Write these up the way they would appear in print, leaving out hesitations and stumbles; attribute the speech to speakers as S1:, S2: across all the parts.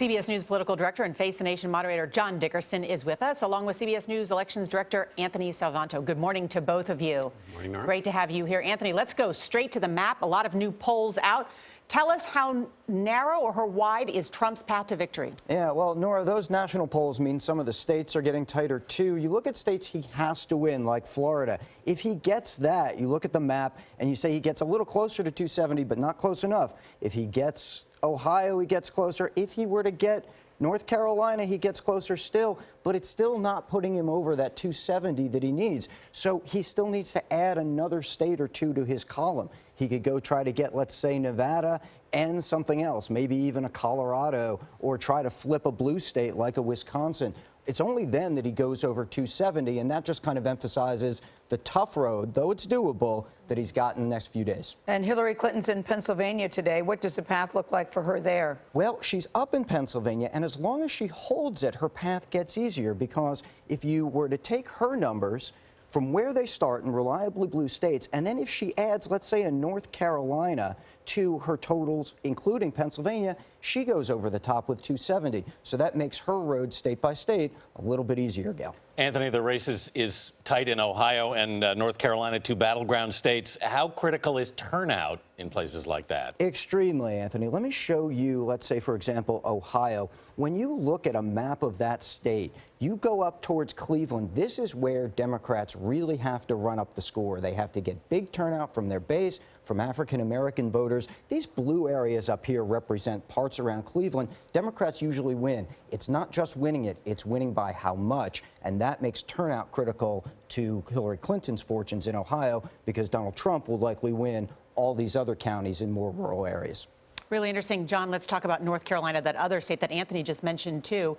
S1: CBS News political director and Face the Nation moderator John Dickerson is with us, along with CBS News elections director Anthony Salvanto. Good morning to both of you.
S2: Good morning, Nora.
S1: Great to have you here. Anthony, let's go straight to the map. A lot of new polls out. Tell us how narrow or how wide is Trump's path to victory?
S3: Yeah, well, Nora, those national polls mean some of the states are getting tighter, too. You look at states he has to win, like Florida. If he gets that, you look at the map and you say he gets a little closer to 270, but not close enough. If he gets Ohio, he gets closer. If he were to get North Carolina, he gets closer still, but it's still not putting him over that 270 that he needs. So he still needs to add another state or two to his column. He could go try to get, let's say, Nevada and something else, maybe even a Colorado, or try to flip a blue state like a Wisconsin. It's only then that he goes over 270, and that just kind of emphasizes the tough road, though it's doable, that he's got in the next few days.
S4: And Hillary Clinton's in Pennsylvania today. What does the path look like for her there?
S3: Well, she's up in Pennsylvania, and as long as she holds it, her path gets easier, because if you were to take her numbers from where they start in reliably blue states, and then if she adds, let's say, a North Carolina to her totals, including Pennsylvania, she goes over the top with 270. So that makes her road state by state a little bit easier, Gail.
S2: Anthony, the race is tight in Ohio and North Carolina, two battleground states. How critical is turnout in places like that?
S3: Extremely, Anthony. Let me show you, let's say, for example, Ohio. When you look at a map of that state, you go up towards Cleveland. This is where Democrats really have to run up the score. They have to get big turnout from their base, from African-American voters. These blue areas up here represent parts around Cleveland. Democrats usually win. It's not just winning it, it's winning by how much, and that makes turnout critical to Hillary Clinton's fortunes in Ohio, because Donald Trump will likely win all these other counties in more rural areas.
S1: Really interesting. John, let's talk about North Carolina, that other state that Anthony just mentioned, too.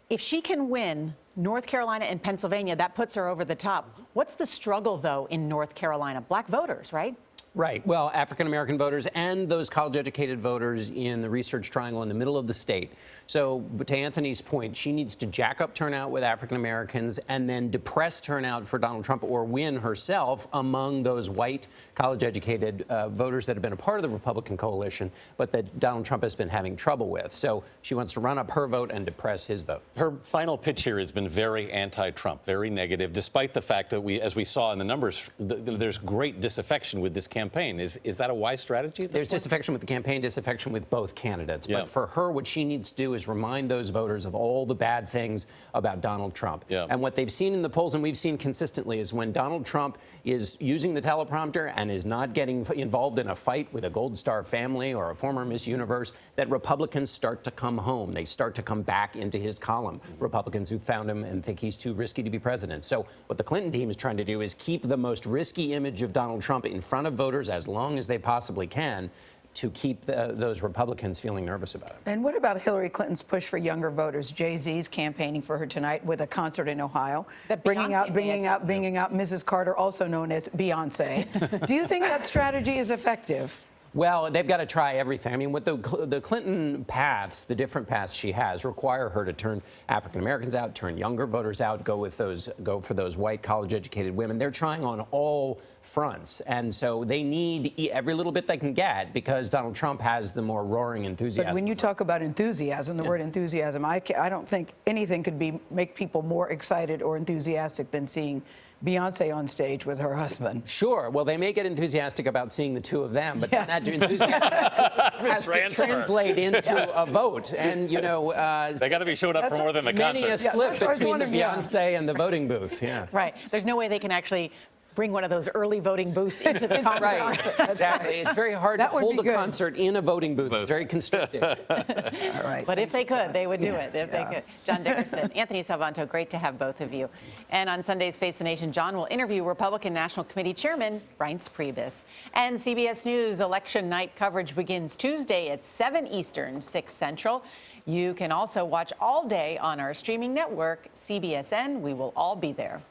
S1: If she can win North Carolina and Pennsylvania, that puts her over the top. What's the struggle, though, in North Carolina? Black voters, right?
S5: Right. Well, African-American voters and those college-educated voters in the Research Triangle in the middle of the state. So to Anthony's point, she needs to jack up turnout with African-Americans and then depress turnout for Donald Trump, or win herself among those white college-educated voters that have been a part of the Republican coalition, but that Donald Trump has been having trouble with. So she wants to run up her vote and depress his vote.
S2: Her final pitch here has been very anti-Trump, very negative, despite the fact that as we saw in the numbers, there's great disaffection with this campaign. Is that a wise strategy?
S5: There's disaffection with the campaign, disaffection with both candidates.
S2: Yeah.
S5: But for her, what she needs to do is remind those voters of all the bad things about Donald Trump.
S2: Yeah.
S5: And what they've seen in the polls, and we've seen consistently, is when Donald Trump is using the teleprompter and is not getting involved in a fight with a Gold Star family or a former Miss Universe, that Republicans start to come home. They start to come back into his column. Republicans who found him and think he's too risky to be president. So what the Clinton team is trying to do is keep the most risky image of Donald Trump in front of voters as long as they possibly can, to keep those Republicans feeling nervous about it.
S4: And what about Hillary Clinton's push for younger voters? Jay-Z's campaigning for her tonight with a concert in Ohio, bringing out Mrs. Carter, also known as Beyonce. Do you think that strategy is effective?
S5: Well, they've got to try everything. I mean, what the Clinton paths, the different paths she has, require her to turn African Americans out, turn younger voters out, go for those white college-educated women. They're trying on all fronts, and so they need every little bit they can get, because Donald Trump has the more roaring enthusiasm.
S4: But when you talk about enthusiasm, the word enthusiasm, I don't think anything could make people more excited or enthusiastic than seeing Beyonce on stage with her husband.
S5: Sure. Well, they may get enthusiastic about seeing the two of them, but that enthusiasm has to translate into a vote. And, you know,
S2: they got to be showing up for more than the concert.
S5: Many a slip between the Beyonce and the voting booth. Yeah.
S1: Right. There's no way they can actually bring one of those early voting booths into the concert.
S5: Right. Exactly. It's very hard to hold a concert in a voting booth. It's very constricted.
S4: All right.
S1: But if they could, they would do it. If they could. John Dickerson, Anthony Salvanto, great to have both of you. And on Sunday's Face the Nation, John will interview Republican National Committee Chairman Reince Priebus. And CBS News election night coverage begins Tuesday at 7 Eastern, 6 Central. You can also watch all day on our streaming network, CBSN. We will all be there.